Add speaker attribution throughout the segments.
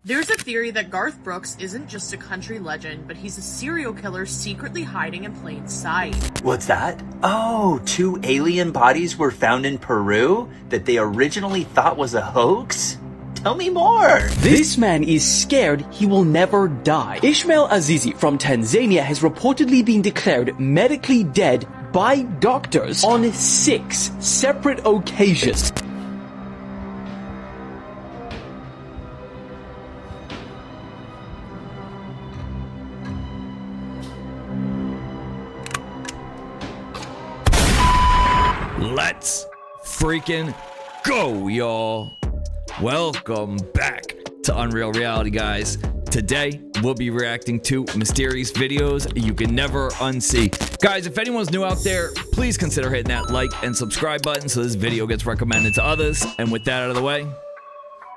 Speaker 1: There's a theory that Garth Brooks isn't just a country legend, but he's a serial killer secretly hiding in plain sight.
Speaker 2: What's that? Oh, 2 alien bodies were found in Peru that they originally thought was a hoax? Tell me more!
Speaker 3: This man is scared he will never die. Ismail Azizi from Tanzania has reportedly been declared medically dead by doctors on 6 separate occasions.
Speaker 4: Let's freaking go, y'all. Welcome back to Unreal Reality, guys. Today, we'll be reacting to mysterious videos you can never unsee. Guys, if anyone's new out there, please consider hitting that like and subscribe button so this video gets recommended to others. And with that out of the way,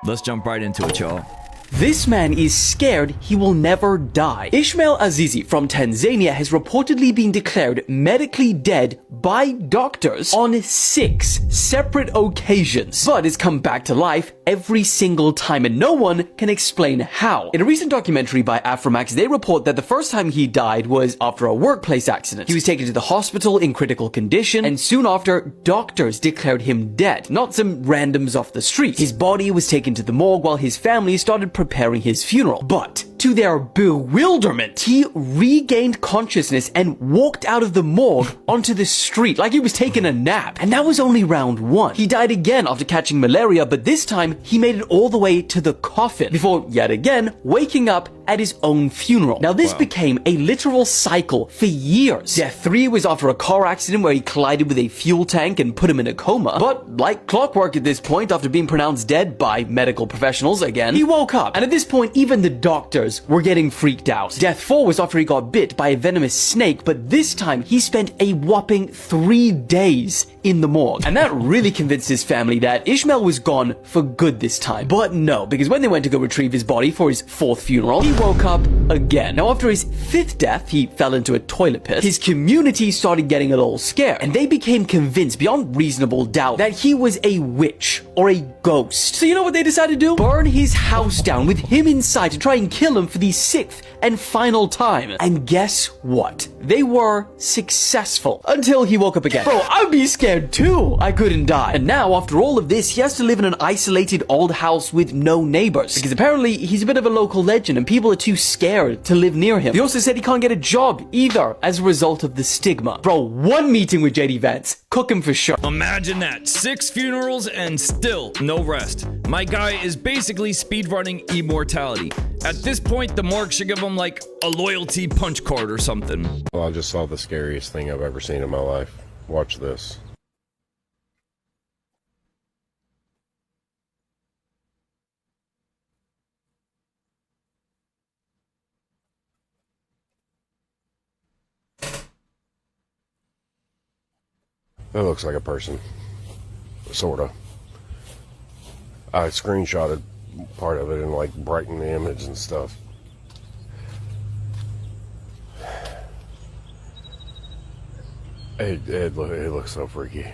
Speaker 4: let's jump right into it, y'all.
Speaker 3: This man is scared he will never die. Ismail Azizi from Tanzania has reportedly been declared medically dead by doctors on 6 separate occasions, but has come back to life every single time, and no one can explain how. In a recent documentary by Afromax, they report that the first time he died was after a workplace accident. He was taken to the hospital in critical condition, and soon after, doctors declared him dead, not some randoms off the street. His body was taken to the morgue while his family started preparing his funeral. But to their bewilderment, he regained consciousness and walked out of the morgue onto the street like he was taking a nap. And that was only round 1. He died again after catching malaria, but this time he made it all the way to the coffin before yet again waking up at his own funeral. Now this became a literal cycle for years. Death 3 was after a car accident where he collided with a fuel tank and put him in a coma. But like clockwork at this point, after being pronounced dead by medical professionals again, he woke up. And at this point, even the doctors were getting freaked out. Death 4 was after he got bit by a venomous snake, but this time he spent a whopping 3 days in the morgue. And that really convinced his family that Ishmael was gone for good this time. But no, because when they went to go retrieve his body for his 4th funeral, he woke up again. Now after his 5th death, he fell into a toilet pit. His community started getting a little scared, and they became convinced beyond reasonable doubt that he was a witch or a ghost. So you know what they decided to do? Burn his house down with him inside to try and kill him for the 6th and final time. And guess what? They were successful. Until he woke up again. Bro, I'd be scared too. I couldn't die. And now, after all of this, he has to live in an isolated old house with no neighbors. Because apparently, he's a bit of a local legend and people are too scared to live near him. He also said he can't get a job either as a result of the stigma. Bro, 1 meeting with JD Vance. Cook him for sure.
Speaker 4: Imagine that. 6 funerals and still no rest. My guy is basically speedrunning immortality. At this point, the morgue should give him like a loyalty punch card or something.
Speaker 5: Well, I just saw the scariest thing I've ever seen in my life. Watch this. That looks like a person. Sorta. I screenshotted part of it and like brightened the image and stuff. It looks so freaky.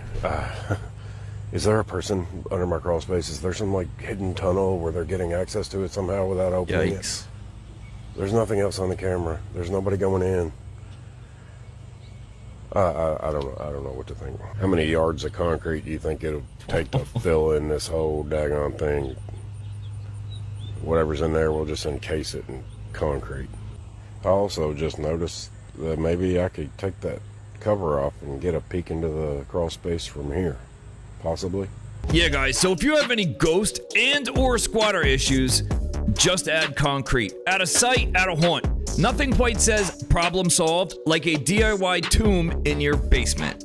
Speaker 5: Is there a person under my crawl space? Is there some like hidden tunnel where they're getting access to it somehow without opening it? There's nothing else on the camera. There's nobody going in. I don't know what to think. How many yards of concrete do you think it'll take to fill in this whole daggone thing? Whatever's in there, we'll just encase it in concrete. I also just noticed that maybe I could take that cover off and get a peek into the crawl space from here. Possibly.
Speaker 4: Yeah, guys, so if you have any ghost and or squatter issues, just add concrete. Add a site, add a haunt. Nothing quite says problem solved like a DIY tomb in your basement.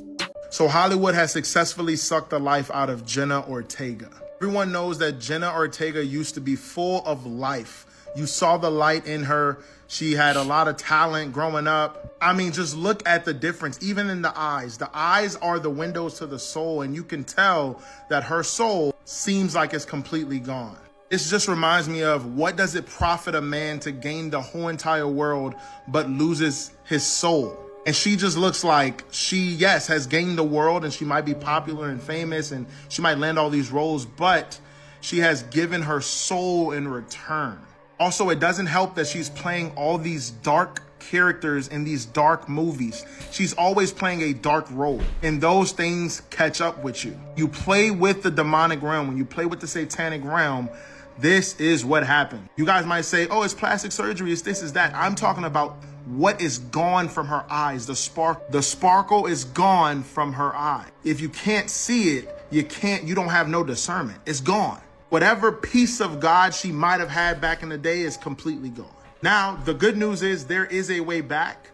Speaker 6: So Hollywood has successfully sucked the life out of Jenna Ortega. Everyone knows that Jenna Ortega used to be full of life. You saw the light in her. She had a lot of talent growing up. I mean, just look at the difference, even in the eyes. The eyes are the windows to the soul, and you can tell that her soul seems like it's completely gone. This just reminds me of, what does it profit a man to gain the whole entire world but loses his soul? And she just looks like she, yes, has gained the world, and she might be popular and famous and she might land all these roles, but she has given her soul in return. Also, it doesn't help that she's playing all these dark characters in these dark movies. She's always playing a dark role, and those things catch up with you. You play with the demonic realm, when you play with the satanic realm, this is what happened. You guys might say, oh, it's plastic surgery, it's this, is that. I'm talking about what is gone from her eyes. The sparkle is gone from her eye. If you can't see it, you don't have no discernment. It's gone. Whatever piece of God she might have had back in the day is completely gone. Now, the good news is there is a way back.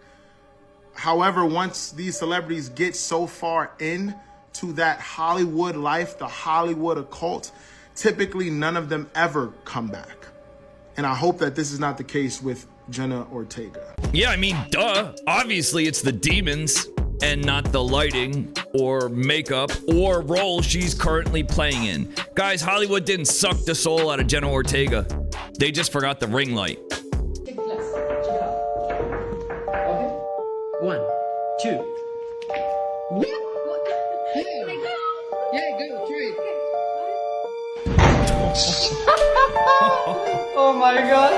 Speaker 6: However, once these celebrities get so far into that Hollywood life, the Hollywood occult, typically none of them ever come back. And I hope that this is not the case with Jenna Ortega.
Speaker 4: Yeah, I mean, duh. Obviously, it's the demons and not the lighting or makeup or role she's currently playing in. Guys, Hollywood didn't suck the soul out of Jenna Ortega. They just forgot the ring light.
Speaker 7: Take the glass. Check it out. Okay. 1, 2. What? Yeah. Yeah, go. Try it. Oh my god.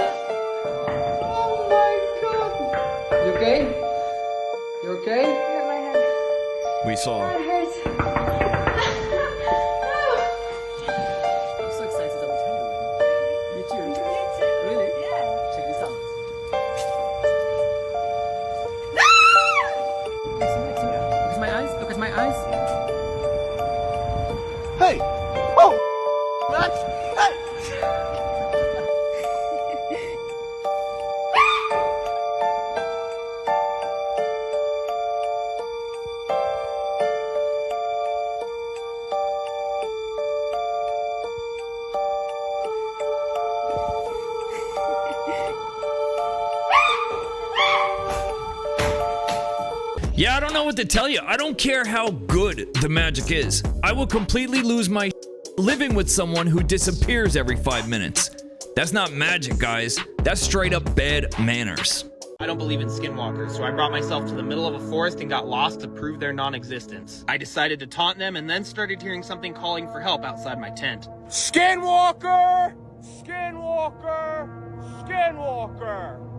Speaker 7: Oh my god. You okay? You okay?
Speaker 4: We saw.
Speaker 1: I'm so excited to double tender with you. Me too. Really? Yeah. Check this out. Look at my eyes. Look at my eyes.
Speaker 6: Hey! Oh! That's... Hey!
Speaker 4: Yeah, I don't know what to tell you. I don't care how good the magic is. I will completely lose my living with someone who disappears every 5 minutes. That's not magic, guys. That's straight up bad manners.
Speaker 8: I don't believe in skinwalkers, so I brought myself to the middle of a forest and got lost to prove their non-existence. I decided to taunt them and then started hearing something calling for help outside my tent.
Speaker 9: Skinwalker! Skinwalker! Skinwalker!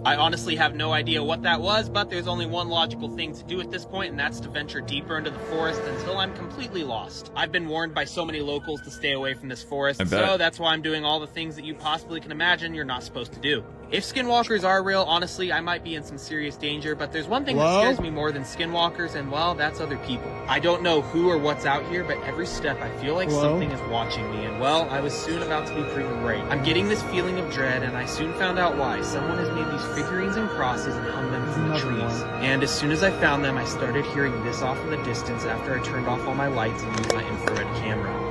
Speaker 8: I honestly have no idea what that was, but there's only one logical thing to do at this point, and that's to venture deeper into the forest until I'm completely lost. I've been warned by so many locals to stay away from this forest, so that's why I'm doing all the things that you possibly can imagine you're not supposed to do. If skinwalkers are real, honestly, I might be in some serious danger, but there's one thing that scares me more than skinwalkers, and well, that's other people. I don't know who or what's out here, but every step I feel like something is watching me, and well, I was soon about to be proven right. I'm getting this feeling of dread, and I soon found out why. Someone has made these figurines and crosses and hung them from the trees. And as soon as I found them, I started hearing this off in the distance after I turned off all my lights and used my infrared camera.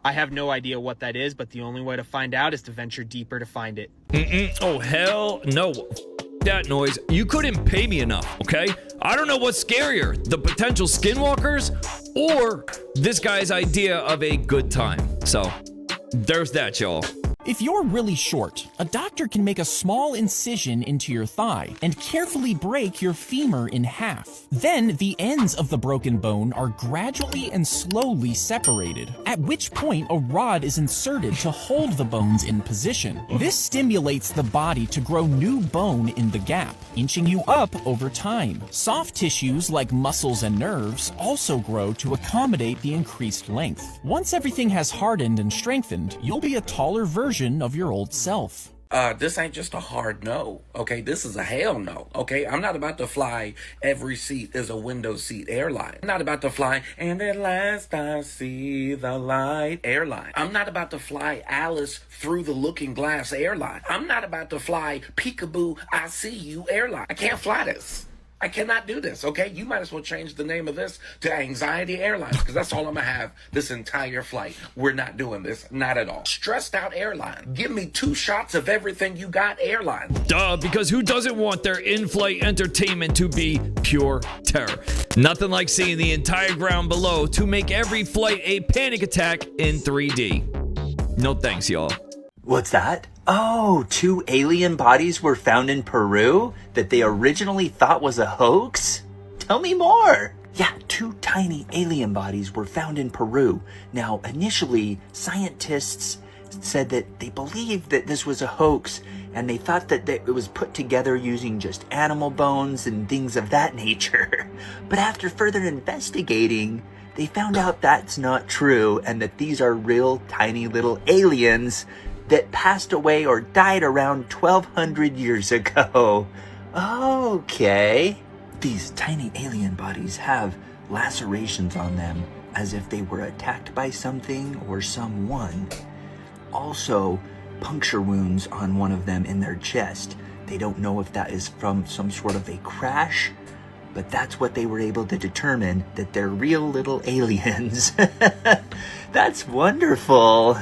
Speaker 8: I have no idea what that is, but the only way to find out is to venture deeper to find it.
Speaker 4: Oh, hell no. That noise. You couldn't pay me enough, okay? I don't know what's scarier, the potential skinwalkers or this guy's idea of a good time. So, there's that, y'all.
Speaker 10: If you're really short, a doctor can make a small incision into your thigh and carefully break your femur in half. Then the ends of the broken bone are gradually and slowly separated, at which point a rod is inserted to hold the bones in position. This stimulates the body to grow new bone in the gap, inching you up over time. Soft tissues like muscles and nerves also grow to accommodate the increased length. Once everything has hardened and strengthened, you'll be a taller version of your old self.
Speaker 11: This ain't just a hard no, okay? This is a hell no, okay? I'm not about to fly every seat is a window seat airline. I'm not about to fly, and at last I see the light airline. I'm not about to fly Alice through the looking glass airline. I'm not about to fly Peekaboo, I see you airline. I can't fly this. I cannot do this, okay? You might as well change the name of this to Anxiety Airlines, because that's all I'm gonna have this entire flight. We're not doing this, not at all. Stressed out airline. Give me 2 shots of everything you got airline.
Speaker 4: Duh, because who doesn't want their in-flight entertainment to be pure terror? Nothing like seeing the entire ground below to make every flight a panic attack in 3D. No thanks, y'all.
Speaker 2: What's that? Oh, 2 alien bodies were found in Peru that they originally thought was a hoax? Tell me more. Yeah, 2 tiny alien bodies were found in Peru. Now, initially, scientists said that they believed that this was a hoax, and they thought that it was put together using just animal bones and things of that nature. But after further investigating, they found out that's not true, and that these are real tiny little aliens that passed away or died around 1,200 years ago. Okay. These tiny alien bodies have lacerations on them, as if they were attacked by something or someone. Also, puncture wounds on one of them in their chest. They don't know if that is from some sort of a crash, but that's what they were able to determine, that they're real little aliens. That's wonderful.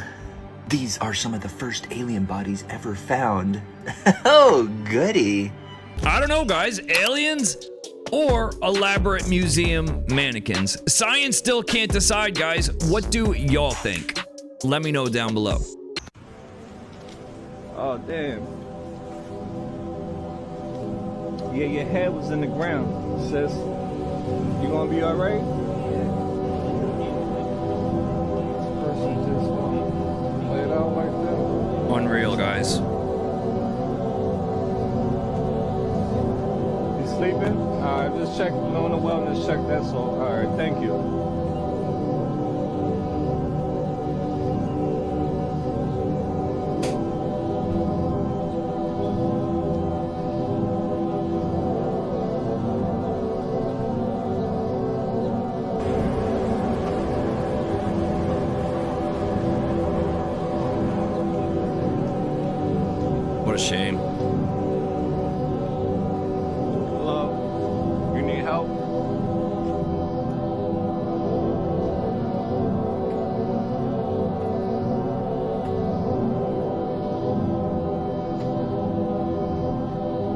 Speaker 2: These are some of the first alien bodies ever found. Oh, goody.
Speaker 4: I don't know, guys. Aliens or elaborate museum mannequins? Science still can't decide, guys. What do y'all think? Let me know down below.
Speaker 9: Oh, damn. Yeah, your head was in the ground, sis. You gonna be alright? This person just lay it out like that.
Speaker 4: Unreal, guys.
Speaker 9: You sleeping? Alright, just check, doing a wellness check, that's all. Alright, thank you.
Speaker 4: What a shame.
Speaker 9: Hello? You need help?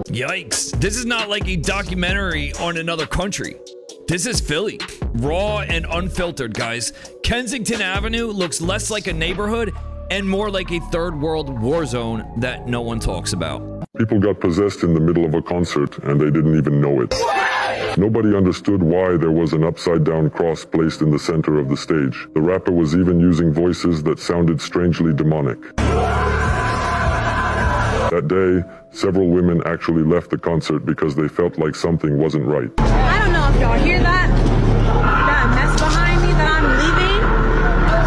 Speaker 4: Yikes. This is not like a documentary on another country. This is Philly. Raw and unfiltered, guys. Kensington Avenue looks less like a neighborhood and more like a third world war zone that no one talks about.
Speaker 12: People got possessed in the middle of a concert and they didn't even know it. Nobody understood why there was an upside-down cross placed in the center of the stage. The rapper was even using voices that sounded strangely demonic. That day, several women actually left the concert because they felt like something wasn't right.
Speaker 13: I don't know if y'all hear that. That mess behind me that I'm leaving.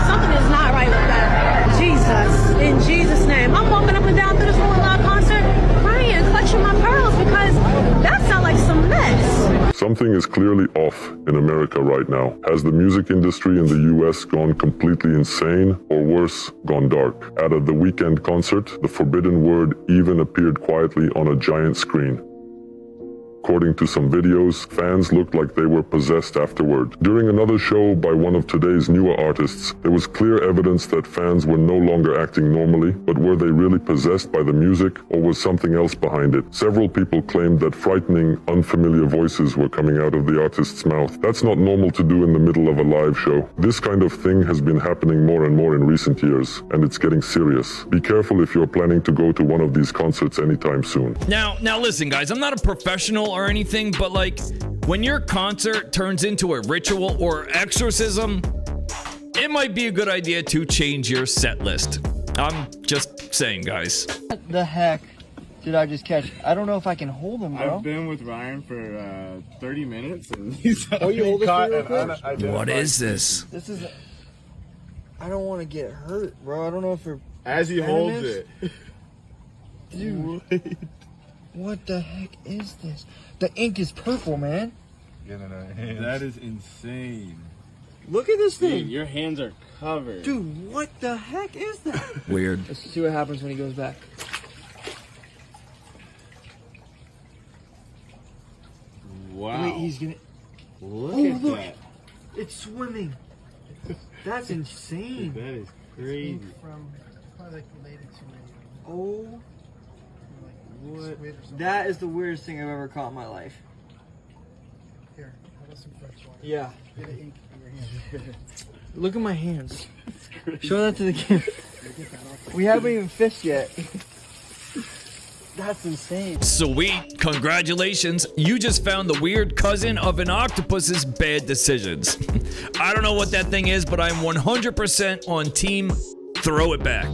Speaker 13: Something is not right with that. Jesus, in Jesus' name. I'm walking up and down through this whole live concert, crying, clutching my pearls because that sounds like some mess.
Speaker 12: Something is clearly off in America right now. Has the music industry in the US gone completely insane, or worse, gone dark? At a The Weeknd concert, the forbidden word even appeared quietly on a giant screen. According to some videos, fans looked like they were possessed afterward. During another show by one of today's newer artists, there was clear evidence that fans were no longer acting normally, but were they really possessed by the music, or was something else behind it? Several people claimed that frightening, unfamiliar voices were coming out of the artist's mouth. That's not normal to do in the middle of a live show. This kind of thing has been happening more and more in recent years, and it's getting serious. Be careful if you're planning to go to one of these concerts anytime soon.
Speaker 4: Now listen, guys, I'm not a professional or anything, but like when your concert turns into a ritual or exorcism, it might be a good idea to change your set list. I'm just saying, guys.
Speaker 14: What the heck did I just catch? I don't know if I can hold him, bro.
Speaker 15: I've been with Ryan for 30 minutes and he's
Speaker 14: you hold this
Speaker 4: What is this?
Speaker 14: This is I don't want to get hurt, bro. I don't know if you're
Speaker 15: as he holds it.
Speaker 14: Dude. What the heck is this? The ink is purple, man.
Speaker 15: That is insane.
Speaker 14: Look at this thing.
Speaker 15: Dude, your hands are covered.
Speaker 14: Dude, what the heck is that?
Speaker 4: Weird.
Speaker 14: Let's see what happens when he goes back.
Speaker 15: Wow.
Speaker 14: Wait, he's gonna...
Speaker 15: Look at that.
Speaker 14: It's swimming. That's insane.
Speaker 15: Dude, that is crazy.
Speaker 16: Probably like related to
Speaker 14: Oh... What? That is the weirdest thing I've ever caught in my life.
Speaker 16: Here, how about some fresh water?
Speaker 14: Yeah.
Speaker 16: Get an ink in your hand.
Speaker 14: Look at my hands. Show that to the camera. We haven't even fished yet. That's insane.
Speaker 4: Sweet, congratulations. You just found the weird cousin of an octopus's bad decisions. I don't know what that thing is, but I'm 100% on team throw it back.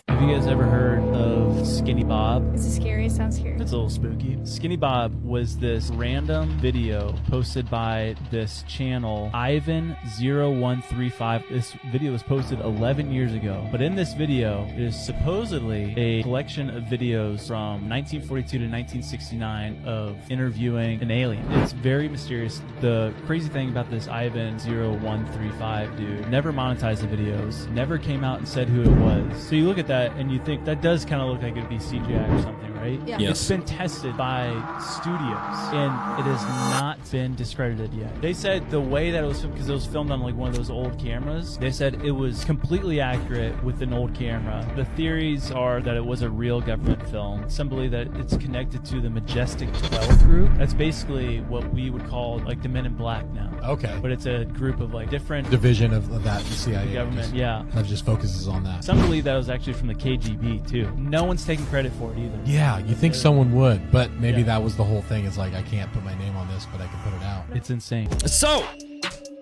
Speaker 17: Have you guys ever heard of Skinny Bob?
Speaker 18: Is it scary? It sounds scary.
Speaker 17: It's a little spooky. Skinny Bob was this random video posted by this channel, Ivan0135. This video was posted 11 years ago. But in this video, it is supposedly a collection of videos from 1942 to 1969 of interviewing an alien. It's very mysterious. The crazy thing about this Ivan0135 dude never monetized the videos, never came out and said who it was. So you look at that and you think that does kind of look like it'd be CGI or something, right?
Speaker 18: Yeah.
Speaker 4: Yes.
Speaker 17: It's been tested by studios and it has not been discredited yet. They said the way that it was filmed, because it was filmed on like one of those old cameras, they said it was completely accurate with an old camera. The theories are that it was a real government film. Some believe that it's connected to the Majestic 12 group. That's basically what we would call like the Men in Black now.
Speaker 19: Okay.
Speaker 17: But it's a group of like different
Speaker 19: division of that, the CIA.
Speaker 17: The government,
Speaker 19: just,
Speaker 17: yeah.
Speaker 19: That just focuses on that.
Speaker 17: Some believe that was actually from the KGB too. No one's taking credit for it either.
Speaker 19: Yeah, you think someone would, but maybe that was the whole thing. It's like, I can't put my name on this, but I can put it out.
Speaker 17: It's insane.
Speaker 4: So,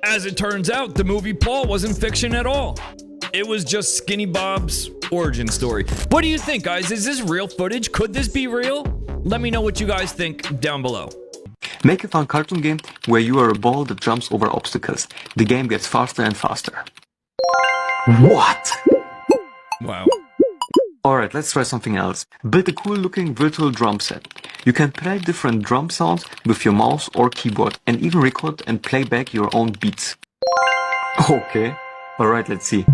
Speaker 4: as it turns out, the movie Paul wasn't fiction at all. It was just Skinny Bob's origin story. What do you think, guys? Is this real footage? Could this be real? Let me know what you guys think down below.
Speaker 20: Make a fun cartoon game where you are a ball that jumps over obstacles. The game gets faster and faster. What?
Speaker 4: Wow.
Speaker 20: Alright, let's try something else. Build a cool looking virtual drum set. You can play different drum sounds with your mouse or keyboard and even record and play back your own beats. Okay. Alright, let's see.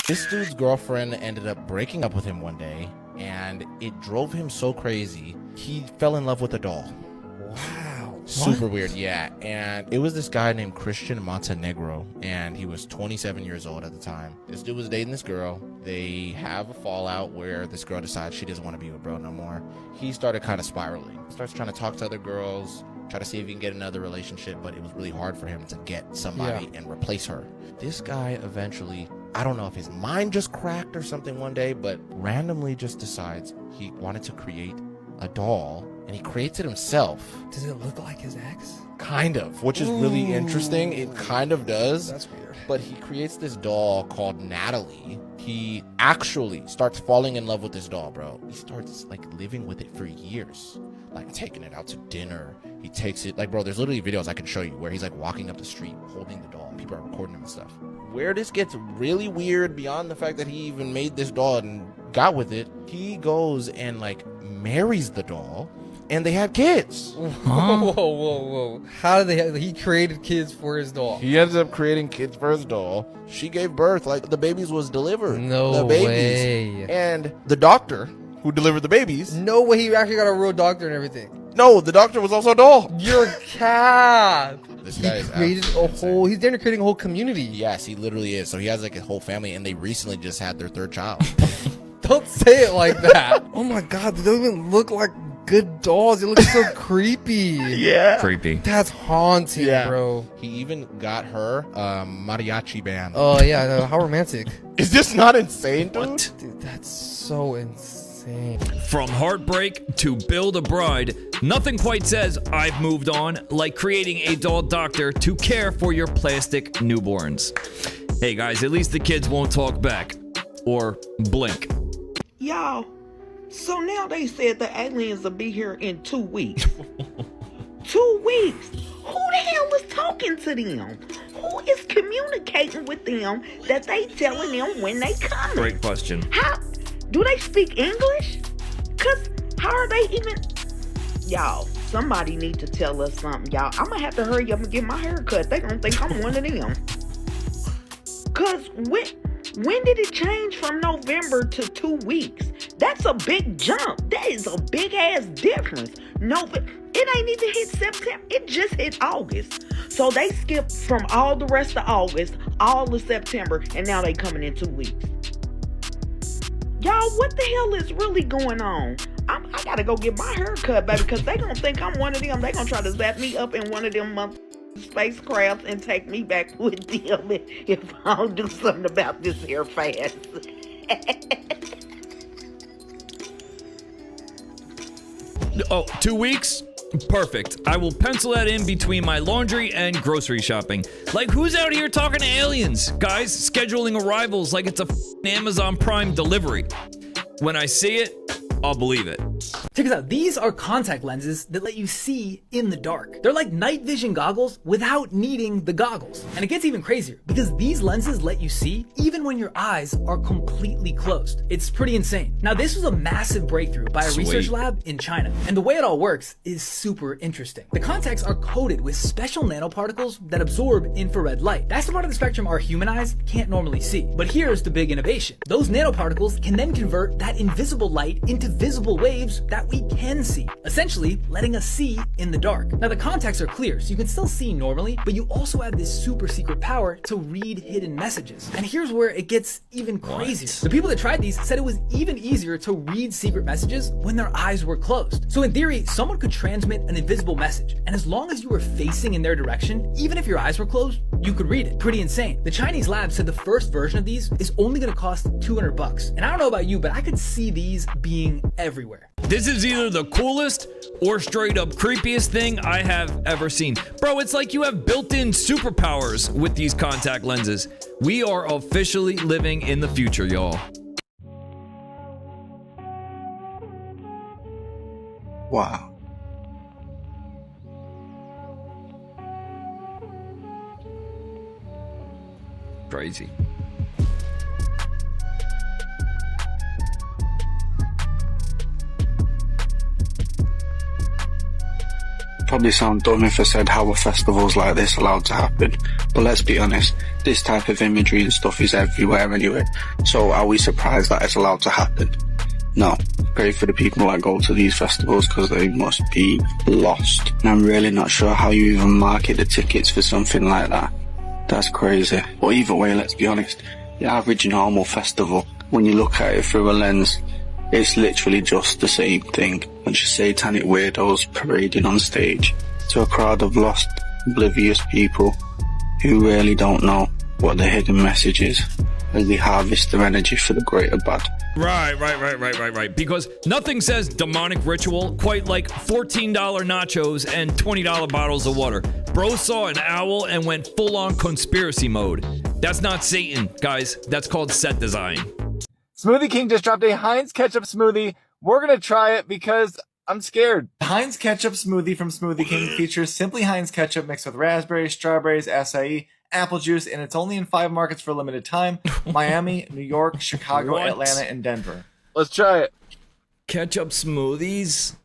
Speaker 21: This dude's girlfriend ended up breaking up with him one day, and it drove him so crazy, he fell in love with a doll. Wow. Super weird, yeah. And it was this guy named Christian Montenegro, and he was 27 years old at the time. This dude was dating this girl. They have a fallout where this girl decides she doesn't want to be with bro no more. He started kind of spiraling. Starts trying to talk to other girls, try to see if he can get another relationship, but it was really hard for him to get somebody and replace her. This guy eventually, I don't know if his mind just cracked or something one day, but randomly just decides he wanted to create a doll, and he creates it himself.
Speaker 16: Does it look like his ex?
Speaker 21: Kind of, which is really interesting. It kind of does.
Speaker 16: That's weird.
Speaker 21: But he creates this doll called Natalie. He actually starts falling in love with this doll, bro. He starts like living with it for years, like taking it out to dinner. He takes it, like, bro, there's literally videos I can show you where he's like walking up the street holding the doll. People are recording him and stuff. Where this gets really weird, beyond the fact that he even made this doll and got with it, he goes and like marries the doll, and they have kids.
Speaker 14: Whoa. How did they have, he created kids for his doll?
Speaker 21: He ends up creating kids for his doll. She gave birth, like the babies was delivered.
Speaker 14: No
Speaker 21: the babies.
Speaker 14: way.
Speaker 21: And the doctor who delivered the babies.
Speaker 14: No way, he actually got a real doctor and everything.
Speaker 21: No, the doctor was also a doll.
Speaker 14: You're cap.
Speaker 21: This guy is
Speaker 14: created a whole, he's there to creating a whole community.
Speaker 21: Yes, he literally is. So he has like a whole family, and they recently just had their third child.
Speaker 14: Don't say it like that. Oh my god, they don't even look like good dolls. They look so creepy.
Speaker 21: Yeah.
Speaker 4: Creepy.
Speaker 14: That's haunting, bro.
Speaker 21: He even got her mariachi band.
Speaker 14: Oh yeah, how romantic.
Speaker 21: Is this not insane, dude?
Speaker 4: What?
Speaker 14: Dude, that's so insane.
Speaker 4: From heartbreak to build a bride, nothing quite says I've moved on like creating a doll doctor to care for your plastic newborns. Hey guys, at least the kids won't talk back. Or blink.
Speaker 22: Y'all, so now they said the aliens will be here in 2 weeks. 2 weeks? Who the hell is talking to them? Who is communicating with them that they telling them when they come?
Speaker 4: Great question.
Speaker 22: How? Do they speak English? Cause how are they even? Y'all, somebody need to tell us something, y'all. I'm gonna have to hurry up and get my hair cut. They don't think I'm one of them. Cause when did it change from November to 2 weeks? That's a big jump. That is a big ass difference. It ain't even hit September. It just hit August. So they skipped from all the rest of August, all of September, and now they coming in 2 weeks. Y'all, what the hell is really going on? I gotta go get my hair cut, baby, because they gonna think I'm one of them. They gonna try to zap me up in one of them months. spacecraft and take me back with them if I don't do something about this here fast.
Speaker 4: Oh, 2 weeks? Perfect. I will pencil that in between my laundry and grocery shopping. Like, who's out here talking to aliens? Guys, scheduling arrivals like it's a Amazon Prime delivery. When I see it, I'll believe it.
Speaker 3: Check this out. These are contact lenses that let you see in the dark. They're like night vision goggles without needing the goggles. And it gets even crazier because these lenses let you see even when your eyes are completely closed. It's pretty insane. Now, this was a massive breakthrough by a research lab in China. And the way it all works is super interesting. The contacts are coated with special nanoparticles that absorb infrared light. That's the part of the spectrum our human eyes can't normally see. But here's the big innovation. Those nanoparticles can then convert that invisible light into visible waves that we can see, essentially letting us see in the dark. Now, the contacts are clear, so you can still see normally, but you also have this super secret power to read hidden messages. And here's where it gets even crazier. The people that tried these said it was even easier to read secret messages when their eyes were closed. So in theory, someone could transmit an invisible message, and as long as you were facing in their direction, even if your eyes were closed, you could read it. Pretty insane. The Chinese lab said the first version of these is only gonna cost $200. And I don't know about you, but I could see these being everywhere.
Speaker 4: This is either the coolest or straight up creepiest thing I have ever seen. Bro, it's like you have built-in superpowers with these contact lenses. We are officially living in the future, y'all.
Speaker 18: Wow.
Speaker 4: Crazy.
Speaker 18: Probably sound dumb if I said how are festivals like this allowed to happen, but let's be honest, this type of imagery and stuff is everywhere anyway, so are we surprised that it's allowed to happen? No. Great for the people that go to these festivals because they must be lost. And I'm really not sure how you even market the tickets for something like that. That's crazy. But either way, let's be honest, the average normal festival, when you look at it through a lens, it's literally just the same thing. Bunch of satanic weirdos parading on stage to a crowd of lost, oblivious people who really don't know what the hidden message is as they harvest their energy for the greater bad.
Speaker 4: Right. Because nothing says demonic ritual quite like $14 nachos and $20 bottles of water. Bro saw an owl and went full-on conspiracy mode. That's not Satan, guys. That's called set design.
Speaker 23: Smoothie King just dropped a Heinz ketchup smoothie. We're going to try it because I'm scared. The Heinz ketchup smoothie from Smoothie King features simply Heinz ketchup mixed with raspberries, strawberries, acai, apple juice, and it's only in 5 markets for a limited time. Miami, New York, Chicago,
Speaker 4: What?
Speaker 23: Atlanta, and Denver. Let's try it.
Speaker 4: Ketchup smoothies?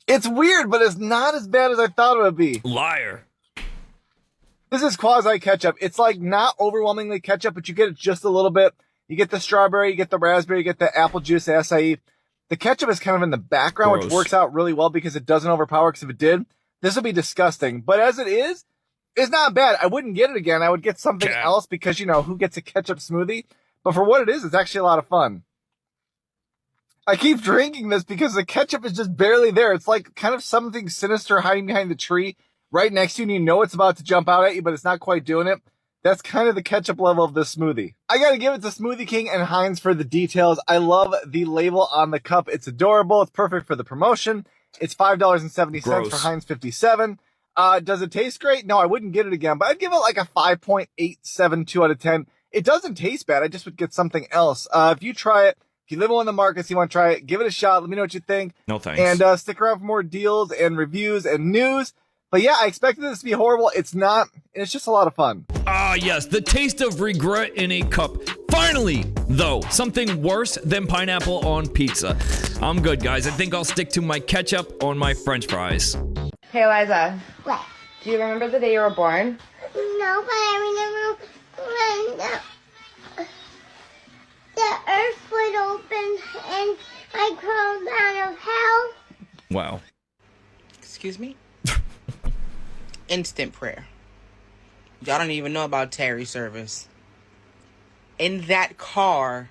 Speaker 23: It's weird, but it's not as bad as I thought it would be.
Speaker 4: Liar.
Speaker 23: This is quasi ketchup. It's like not overwhelmingly ketchup, but you get it just a little bit. You get the strawberry, you get the raspberry, you get the apple juice, the acai. The ketchup is kind of in the background, which works out really well because it doesn't overpower, because if it did, this would be disgusting. But as it is, it's not bad. I wouldn't get it again. I would get something else because, you know, who gets a ketchup smoothie? But for what it is, it's actually a lot of fun. I keep drinking this because the ketchup is just barely there. It's like kind of something sinister hiding behind the tree right next to you, and you know it's about to jump out at you, but it's not quite doing it. That's kind of the ketchup level of this smoothie. I gotta give it to Smoothie King and Heinz for the details. I love the label on the cup. It's adorable. It's perfect for the promotion. It's $5.70 for Heinz 57. Does it taste great? No, I wouldn't get it again, but I'd give it like a 5.872 out of 10. It doesn't taste bad. I just would get something else. If you try it, if you live in one of the markets, you want to try it, give it a shot. Let me know what you think.
Speaker 4: No thanks.
Speaker 23: And stick around for more deals and reviews and news. But yeah, I expected this to be horrible. It's not. It's just a lot of fun.
Speaker 4: Ah, yes, the taste of regret in a cup. Finally, though, something worse than pineapple on pizza. I'm good, guys. I think I'll stick to my ketchup on my French fries.
Speaker 24: Hey, Eliza.
Speaker 25: What?
Speaker 24: Do you remember the day you were born?
Speaker 25: No, but I remember when the earth would open and I crawled out of hell.
Speaker 4: Wow.
Speaker 21: Excuse me? Instant prayer. Y'all don't even know about Terry service. In that car,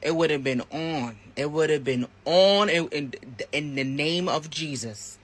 Speaker 1: it would have been on. It would have been on in the name of Jesus.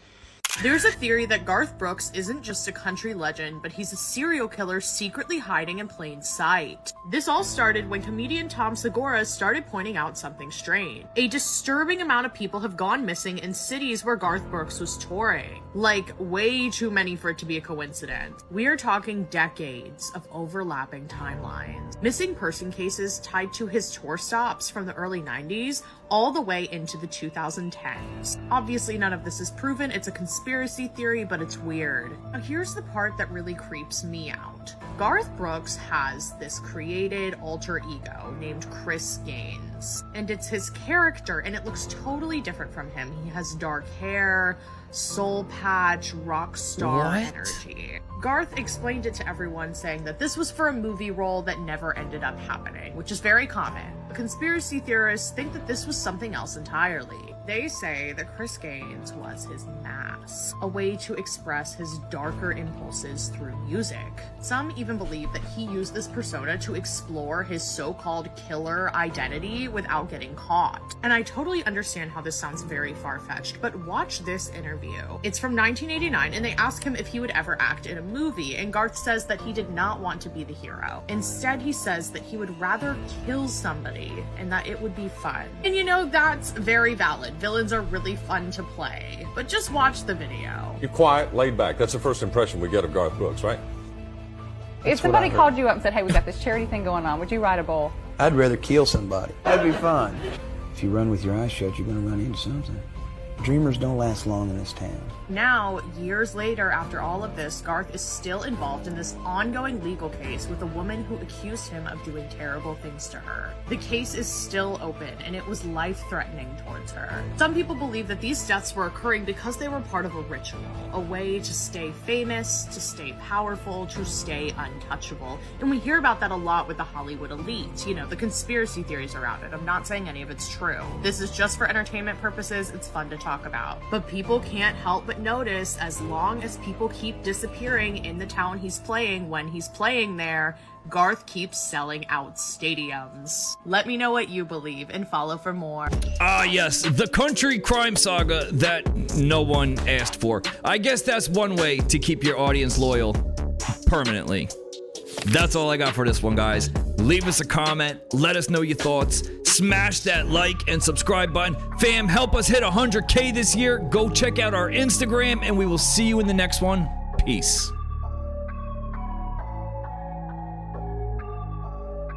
Speaker 5: There's a theory that Garth Brooks isn't just a country legend, but he's a serial killer secretly hiding in plain sight. This all started when comedian Tom Segura started pointing out something strange. A disturbing amount of people have gone missing in cities where Garth Brooks was touring. Like, way too many for it to be a coincidence. We are talking decades of overlapping timelines. Missing person cases tied to his tour stops from the early 90s all the way into the 2010s. Obviously, none of this is proven. It's a conspiracy theory, but it's weird. Now, here's the part that really creeps me out. Garth Brooks has this created alter ego named Chris Gaines, and it's his character, and it looks totally different from him. He has dark hair, soul patch, rock star energy. Garth explained it to everyone, saying that this was for a movie role that never ended up happening, which is very common. Conspiracy theorists think that this was something else entirely. They say that Chris Gaines was his mask, a way to express his darker impulses through music. Some even believe that he used this persona to explore his so-called killer identity without getting caught. And I totally understand how this sounds very far-fetched, but watch this interview. It's from 1989, and they ask him if he would ever act in a movie, and Garth says that he did not want to be the hero. Instead, he says that he would rather kill somebody, and that it would be fun. And you know, that's very valid. Villains are really fun to play, but just watch the video.
Speaker 6: You're quiet, laid back. That's the first impression we get of Garth Brooks, right?
Speaker 7: If somebody called you up and said, hey, we got this charity thing going on, would you ride a bull?
Speaker 8: I'd rather kill somebody. That'd be fun. If you run with your eyes shut, you're going to run into something. Dreamers don't last long in this town.
Speaker 5: Now, years later, after all of this, Garth is still involved in this ongoing legal case with a woman who accused him of doing terrible things to her. The case is still open, and it was life-threatening towards her. Some people believe that these deaths were occurring because they were part of a ritual, a way to stay famous, to stay powerful, to stay untouchable. And we hear about that a lot with the Hollywood elite, you know, the conspiracy theories around it. I'm not saying any of it's true. This is just for entertainment purposes. It's fun to talk about. But people can't help but notice, as long as people keep disappearing in the town he's playing when he's playing there, Garth keeps selling out stadiums. Let me know what you believe and follow for more.
Speaker 4: Ah, yes, the country crime saga that no one asked for. I guess that's one way to keep your audience loyal permanently. That's all I got for this one, guys. Leave us a comment, let us know your thoughts, smash that like and subscribe button. Fam, help us hit 100K this year. Go check out our Instagram, and we will see you in the next one. Peace.